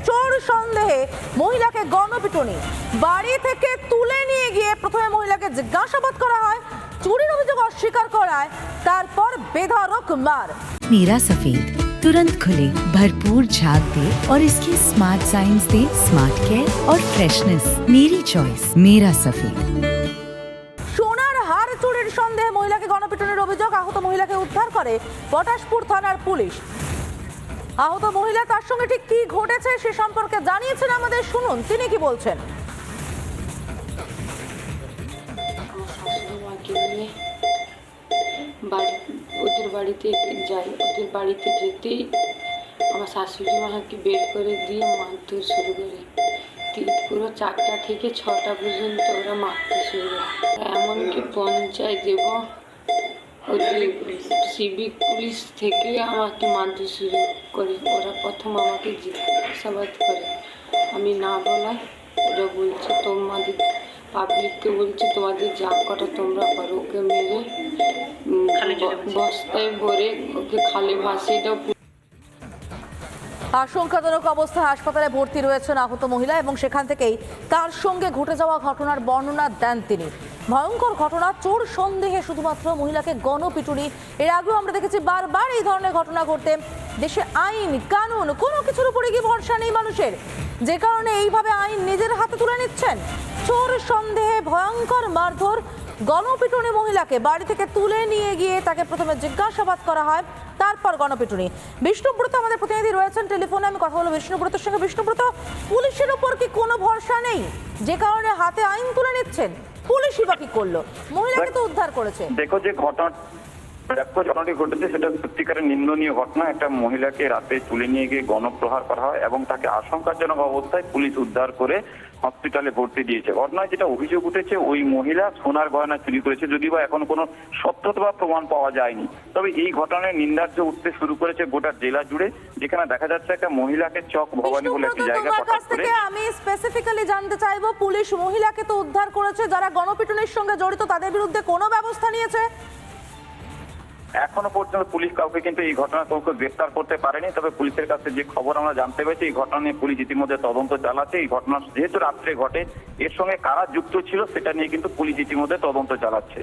চোর সন্দেহে মহিলাকে গণপিটুনি, বাড়ি থেকে তুলে নিয়ে গিয়ে প্রথমে মহিলাকে জিজ্ঞাসাবাদ করা হয়, চুরির অভিযোগ অস্বীকার করায়, তারপর বেধড়ক মার। मीरा सफेद तुरंत खुले, भरपूर झाग दे और इसकी स्मार्ट साइंस दे स्मार्ट केयर और फ्रेशनेस। मेरी चॉइस मेरा सफेद। সোনার হার চুরির সন্দেহে মহিলাকে গণপিটুনির অভিযোগ, আহত মহিলাকে উদ্ধার করে পটাশপুর থানার পুলিশ। আহত মহিলা, তার সঙ্গে ঠিক কি ঘটেছে সে সম্পর্কে জানিয়েছেন আমাদের, শুনুন তিনি কি বলছেন। ওদের বাড়িতে যাই, ওদের বাড়িতে যেতেই আমার শাশুড়ি মাকে বের করে দিয়ে মারধর শুরু করে। পুরো 4টা থেকে 6টা পর্যন্ত ওরা মারতে শুরু করে। এমনকি পঞ্চায়েত এবং ওদের সিভিক পুলিশ থেকে আমাকে মারধর শুরু করে। ওরা প্রথম আমাকে জিজ্ঞাসাবাদ করে, আমি না বলায় ওরা বলছে তোমাদের পাবলিককে বলছে তোমাদের যা কটা তোমরা করো। ওকে মেরে বস্তায় ভরে ওকে খালে ভাসিয়ে দাও। আশঙ্কাজনক অবস্থায় হাসপাতালে ভর্তি রয়েছেন আহত মহিলা এবং সেখান থেকেই তার সঙ্গে ঘটে যাওয়া ঘটনার বর্ণনা দেন তিনি। ভয়ঙ্কর ঘটনা, চোর সন্দেহে শুধুমাত্র মহিলাকে গণপিটুনি। এর আগেও আমরা দেখেছি বারবার এই ধরনের ঘটনা ঘটতে। দেশে আইন কানুন কোনো কিছুর উপরে কি ভরসা নেই মানুষের, যে কারণে এইভাবে আইন নিজের হাতে তুলে নিচ্ছেন। চোর সন্দেহে ভয়ঙ্কর মারধর, গণপিটুনি, মহিলাকে বাড়ি থেকে তুলে নিয়ে গিয়ে তাকে প্রথমে জিজ্ঞাসাবাদ করা হয়, তারপর গণপিটুনি। বিষ্ণুব্রত আমাদের প্রতিনিধি রয়েছেন টেলিফোনে, আমি কথা বলবো বিষ্ণুব্রতের সঙ্গে। বিষ্ণুব্রত, পুলিশের উপর কি কোনো ভরসা নেই, যে কারণে হাতে আইন তুলে নিচ্ছেন? পুলিশই বা কি করলো? মহিলাকে তো উদ্ধার করেছে। দেখো যে ঘটনাটি ঘটেছে সেটা সত্যিকারের নিন্দনীয় ঘটনা। একটা মহিলাকে রাতে তুলে নিয়ে গিয়ে গণপ্রহার করা হয় এবং তাকে আশঙ্কাজনক অবস্থায় পুলিশ উদ্ধার করে হসপিটালে ভর্তি দিয়েছে। ঘটনায় যেটা অভিযোগ উঠেছে, ওই মহিলা সোনার গয়না চুরি করেছে, যদিও বা এখন কোনো সত্যতা বা প্রমাণ পাওয়া যায়নি। তবে এই ঘটনায় নিন্দার্য উঠতে শুরু করেছে গোটা জেলা জুড়ে, যেখানে দেখা যাচ্ছে একটা মহিলাকে চক ভবানী বলে একটা জায়গা হঠাৎ করে। আমি স্পেসিফিক্যালি জানতে চাইবো, পুলিশ মহিলাকে তো উদ্ধার করেছে, যারা গণপিটুনির সঙ্গে জড়িত তাদের বিরুদ্ধে কোনো ব্যবস্থা নিয়েছে? এখনো পর্যন্ত পুলিশ কাউকে কিন্তু এই ঘটনা কাউকে গ্রেফতার করতে পারেনি। তবে পুলিশের কাছে যে খবর আমরা জানতে পেরেছি, এই ঘটনা নিয়ে পুলিশ ইতিমধ্যে তদন্ত চালাচ্ছে। এই ঘটনা যেহেতু রাত্রে ঘটে, এর সঙ্গে কারা যুক্ত ছিল সেটা নিয়ে কিন্তু পুলিশ ইতিমধ্যে তদন্ত চালাচ্ছে।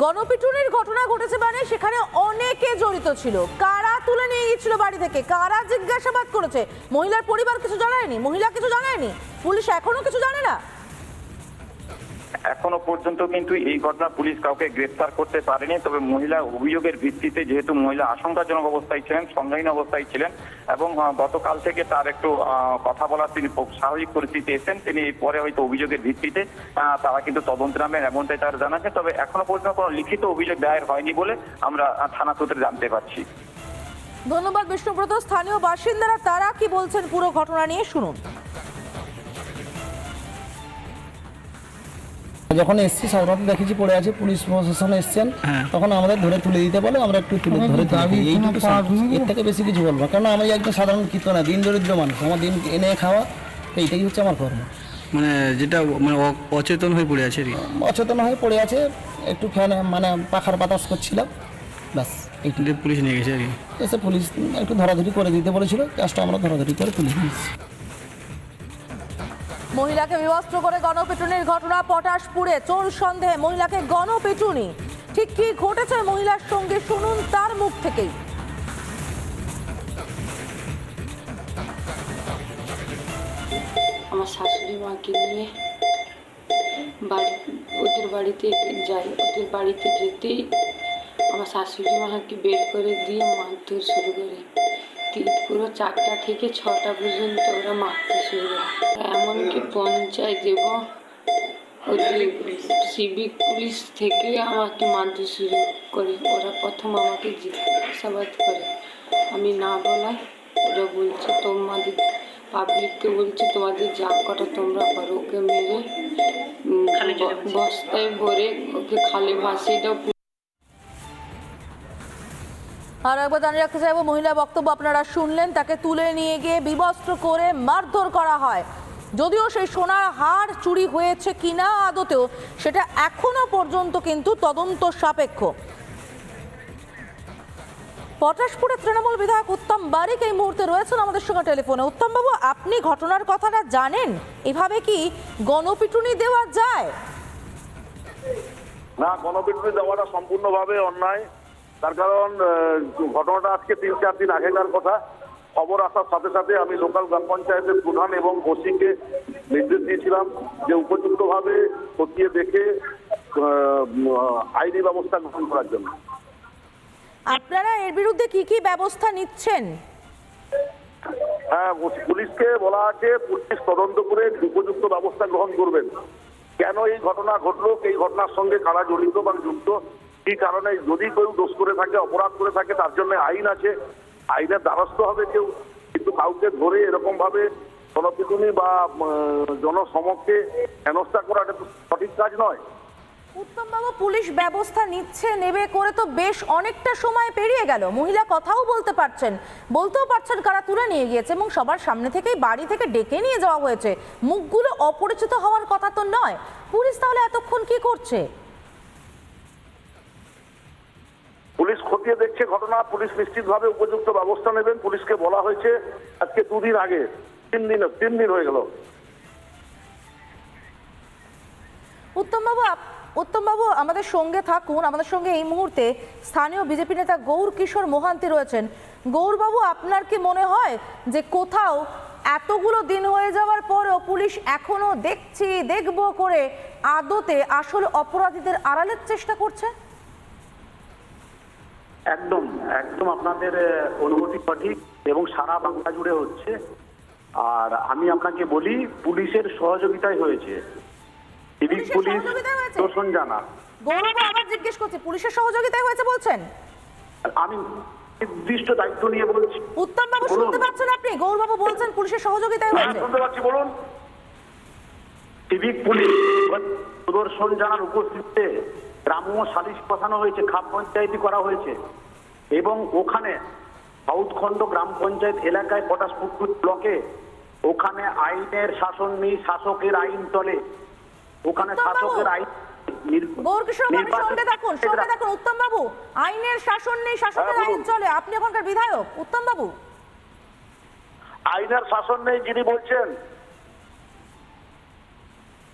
গণপিটুনির ঘটনা ঘটেছে মানে সেখানে অনেকে জড়িত ছিল। কারা তুলে নিয়ে গিয়েছিল বাড়ি থেকে, কারা জিজ্ঞাসাবাদ করেছে? মহিলার পরিবার কিছু জানায়নি, মহিলা কিছু জানায়নি, পুলিশ এখনো কিছু জানে না। এখনো পর্যন্ত কিন্তু এই ঘটনা পুলিশ কাউকে গ্রেফতার করতে পারেনি। তবে মহিলা অভিযোগের ভিত্তিতে, যেহেতু মহিলা আশঙ্কাজনক অবস্থায় ছিলেন, সংজ্ঞাহীন অবস্থায় ছিলেন এবং গতকাল থেকে তার একটু কথা বলার তিনি স্বাভাবিক পরিস্থিতি এসেছেন, তিনি পরে হয়তো অভিযোগের ভিত্তিতে তারা কিন্তু তদন্ত নামেন এমনটাই তারা জানাচ্ছে। তবে এখনো পর্যন্ত কোনো লিখিত অভিযোগ দায়ের হয়নি বলে আমরা থানা সূত্রে জানতে পারছি। ধন্যবাদ বিষ্ণুব্রত। স্থানীয় বাসিন্দারা তারা কি বলছেন পুরো ঘটনা নিয়ে শুনুন। যখন এসছি সাধারণত দেখেছি পড়ে আছে, পুলিশ প্রশাসন এসছেন, তখন আমাদের ধরে তুলে দিতে বলে, আমরা একটু তুলে ধরে আমি এইটুকু, এর থেকে বেশি কিছু বলবো। কারণ আমি একজন সাধারণ কীর্ত না, দিন দরিদ্র মানুষ, আমার দিন এনে খাওয়া, এইটাই হচ্ছে আমার কর্ম। মানে যেটা মানে অচেতন হয়ে পড়ে আছে, অচেতন হয়ে পড়ে আছে, একটু ফ্যান মানে পাখার বাতাস করছিলাম, ব্যাস এইটুকু। পুলিশ নিয়ে গেছে আর কি, এসে পুলিশ একটু ধরাধরি করে দিতে বলেছিল, কাজটা আমরা ধরাধরি করে তুলে দিয়েছি। মহিলাকে বিবস্ত্র করে গণপিটুনির ঘটনা পটাশপুরে, চোর সন্দেহে মহিলাকে গণপিটুনি। ঠিক কি ঘটেছে মহিলার সঙ্গে শুনুন তার মুখ থেকেই। আমার শাশুড়ি মাকে নিয়ে ওদের বাড়িতে যাই, ওদের বাড়িতে যেতেই আমার শাশুড়ি মাকে বের করে দিয়ে মারধর শুরু করে। পুরো 4টা থেকে 6টা পর্যন্ত ওরা মারতে শুরু করে। এমনকি পঞ্চায়েত এবং ওদের সিভিক পুলিশ থেকে আমাকে মারধর শুরু করে। ওরা প্রথম আমাকে জিজ্ঞাসাবাদ করে, আমি না বলায় ওরা বলছে তোমাদের পাবলিককে বলছে তোমাদের যা কটা তোমরা করো। ওকে মেরে বস্তায় ভরে ওকে খালে ভাসিয়ে দাও। আর একবার জানিয়ে রাখতে চাইবো, মহিলা বক্তব্য আপনারা শুনলেন, তাকে তুলে নিয়ে গিয়ে বিবস্ত্র করে মারধর করা হয়। যদিও সেই সোনার হার চুরি হয়েছে কিনা আদতেও সেটা এখনো পর্যন্ত কিন্তু তদন্ত সাপেক্ষ। পটাশপুরের তৃণমূল বিধায়ক উত্তম বারিক এই মুহূর্তে রয়েছেন আমাদের সঙ্গে টেলিফোনে। উত্তমবাবু, আপনি ঘটনার কথাটা জানেন? এভাবে কি গণপিটুনি দেওয়া যায়? না, গণপিটুনি দেওয়াটা সম্পূর্ণভাবে অন্যায়। তার কারণ ঘটনাটা আজকে 3-4 দিন আগেকার কথা। খবর আসার সাথে সাথে আমি লোকাল গ্রাম পঞ্চায়েতের প্রধান এবং ওসিকে নির্দেশ দিয়েছিলাম যে উপযুক্তভাবে খতিয়ে দেখে আইনি ব্যবস্থা গ্রহণ করার জন্য। আপনারা এর বিরুদ্ধে কি কি ব্যবস্থা নিচ্ছেন? হ্যাঁ, পুলিশকে বলা আছে পুলিশ তদন্ত করে উপযুক্ত ব্যবস্থা গ্রহণ করবেন। কেন এই ঘটনা ঘটলো, এই ঘটনার সঙ্গে কারা জড়িত বা যুক্ত, কি কারণে, যদি কেউ দোষ করে থাকে, অপরাধ করে থাকে, তার জন্য আইন আছে, আইনের দ্বারস্থ হবে কেউ। কিন্তু কাউকে ধরে এরকম ভাবে গণপিটুনি বা জনসমক্ষে হেনস্থা করাটা তো সঠিক কাজ নয়। উত্তমবাবু, পুলিশ ব্যবস্থা নিচ্ছে, নেবে করে তো বেশ অনেকটা সময় পেরিয়ে গেল। মহিলা কথাও বলতেও পারছেন কারা তুলে নিয়ে গিয়েছে, এবং সবার সামনে থেকেই বাড়ি থেকে ডেকে নিয়ে যাওয়া হয়েছে। মুখগুলো অপরিচিত হওয়ার কথা তো নয়। পুলিশ তাহলে এতক্ষণ কি করছে? পুলিশ খতিয়ে দেখছে ঘটনা, পুলিশ নিশ্চিতভাবে উপযুক্ত ব্যবস্থা নেবেন। পুলিশকে বলা হয়েছে আজকে 2 দিন আগে, 3 দিন হয়ে গেল। উত্তমবাবু, আমাদের সঙ্গে থাকুন। আমাদের সঙ্গে এই মুহূর্তে স্থানীয় বিজেপি নেতা গৌর কিশোর মোহান্তি রয়েছেন। গৌরবাবু, আপনার কি মনে হয় যে কোথাও এতগুলো দিন হয়ে যাওয়ার পরেও পুলিশ এখনো দেখব করে আদতে আসল অপরাধীদের আড়ালের চেষ্টা করছে? একদম একদম আপনাদের অনুভূতি সঠিক এবং সারা বাংলা জুড়ে হচ্ছে। আর আমি আপনাকে বলি, পুলিশের সহযোগিতায় হয়েছে। সিভিক পুলিশ দোষণ জানা। গৌরব, আবার জিজ্ঞেস করছি, পুলিশের সহযোগিতায় হয়েছে বলছেন? আমি নির্দিষ্ট দায়িত্ব নিয়ে বলছি। উত্তমবাবু, শুনতে পাচ্ছেন আপনি? গৌরবাবু বলছেন পুলিশের সহযোগিতায় হয়েছে। শুনতে পাচ্ছি, বলুন। সিভিক পুলিশ সুদর্শন জানার উপস্থিতিতে গ্রাম্য সালিশ বসানো হয়েছে, খাপ পঞ্চায়েতই করা হয়েছে। এবং ওখানে সাউথখণ্ড গ্রাম পঞ্চায়েত এলাকায় পটাশপুর ব্লকে ওখানে আইনের শাসন নেই, শাসকের আইন চলে। ওখানে শাসকের আইন। সঙ্গে থাকুন উত্তমবাবু। আইনের শাসন নেই, শাসকের আইন চলে। আপনি এখনকার বিধায়ক উত্তমবাবু। আইনের শাসন নেই যিনি বলছেন,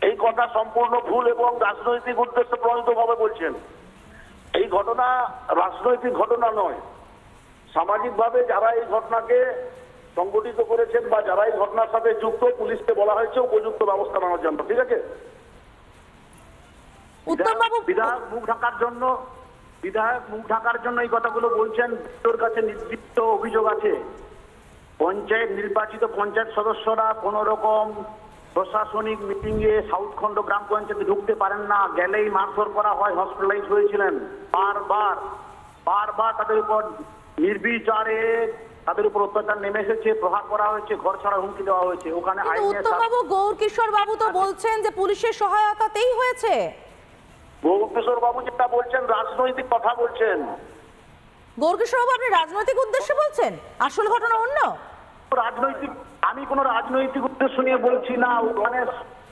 এই কথা সম্পূর্ণ ভুল এবং রাজনৈতিক উদ্দেশ্যে প্রণীতভাবে বলছেন। এই ঘটনা রাজনৈতিক ঘটনা নয়। সামাজিকভাবে যারা এই ঘটনাকে সংগঠিত করেছেন বা যারা এই ঘটনার সাথে যুক্ত, পুলিশকে বলা হয়েছে উপযুক্ত ব্যবস্থা নেওয়ার জন্য। ঠিক আছে? বিধায়ক মুখ ঢাকার জন্য এই কথাগুলো বলছেন। তোর কাছে নির্দিষ্ট অভিযোগ আছে, পঞ্চায়েত নির্বাচিত পঞ্চায়েত সদস্যরা কোন রকম প্রশাসনিক মিটিং এ সাউথখণ্ড গ্রাম পঞ্চায়েতে ঢুকতে পারেন না, গেলেই মারধর করা হয়, হসপিটালাইজ হয়েছিলেন। বারবার তাদের উপর নির্বিচারে তাদের উপর অত্যাচার নেমে এসেছে, প্রহার করা হয়েছে, ঘর ছাড়া হুমকি দেওয়া হয়েছে। ওখানে উত্তমবাবু, গৌর কিশোর বাবু তো বলছেন যে পুলিশের সহায়তাতেই হয়েছে। গৌর কিশোর বাবু যেটা বলছেন রাজনৈতিক কথা বলছেন। গৌর কিশোর বাবু, আপনি রাজনৈতিক উদ্দেশ্যে বলছেন? আসল ঘটনা অন্য। আমি কোন রাজনৈতিক উদ্দেশ্য নিয়ে বলছি না। ওখানে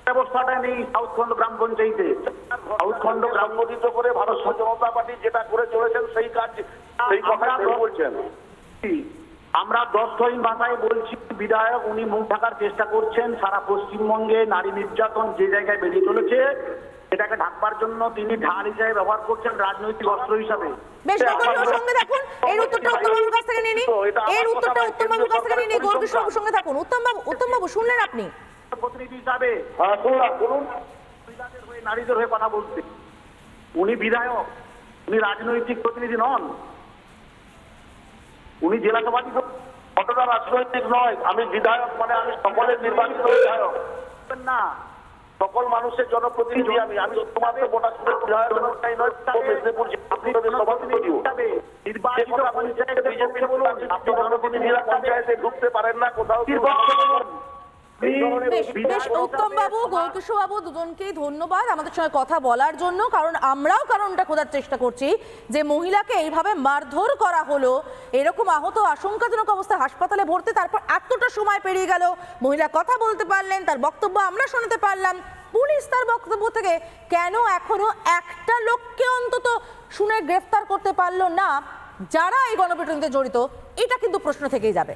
ব্যবস্থাটা নেই সাউথখণ্ড গ্রাম পঞ্চায়েতে। সাউথখণ্ড সংগঠিত করে ভারতীয় জনতা পার্টি যেটা করে চলেছেন সেই কাজ, সেই কথা বলছেন। আমরা দস্তহীন ভাষায় বলছি, বিধায়ক উনি মুখ ঢাকার চেষ্টা করছেন। সারা পশ্চিমবঙ্গে নারী নির্যাতন যে জায়গায় বেরিয়ে চলেছে, এটাকে ঢাকবার জন্য তিনি ঢাল হিসাবে ব্যবহার করছেন, রাজনৈতিক অস্ত্র হিসাবে। বেশ, সঙ্গে থাকুন। এর উত্তরটা উত্তমবাবুর কাছ থেকে নিয়ে নিই। গৌর কিশোর বাবুর সঙ্গে থাকুন। উত্তমবাবু, শুনলেন আপনি? প্রতিনিধি হিসাবে নারীদের হয়ে কথা বলতে। উনি বিধায়ক, উনি রাজনৈতিক প্রতিনিধি নন। উনি জেলা সভাপতি। ঘটনা রাজনৈতিক নয়। আমি বিধায়ক, মানে আমি সকলের নির্বাচিত বিধায়ক না, সকল মানুষের জনপ্রতিনিধি। আমি শুধুমাত্র পটাশপুরের বিধায়ক নয়, মেদিনীপুর নির্বাচিত পঞ্চায়েতে বিজেপির বলুন, আপনি জনপ্রতিনিধিরা পঞ্চায়েতে ঢুকতে পারেন না কোথাও। উত্তমবাবু, গৌরকিশোর বাবু, দুজনকেই ধন্যবাদ আমাদের সঙ্গে কথা বলার জন্য। কারণ আমরাও কারণটা খোঁজার চেষ্টা করছি যে মহিলাকে এইভাবে মারধর করা হলো, এরকম আহত আশঙ্কাজনক অবস্থায় হাসপাতালে ভর্তি, তারপর এতটা সময় পেরিয়ে গেল, মহিলা কথা বলতে পারলেন, তার বক্তব্য আমরা শুনতে পারলাম। পুলিশ তার বক্তব্য থেকে কেন এখনো একটা লোককে অন্তত শুনে গ্রেফতার করতে পারলো না, যারা এই গণপিটুনিতে জড়িত এটা কিন্তু প্রশ্ন থেকেই যাবে।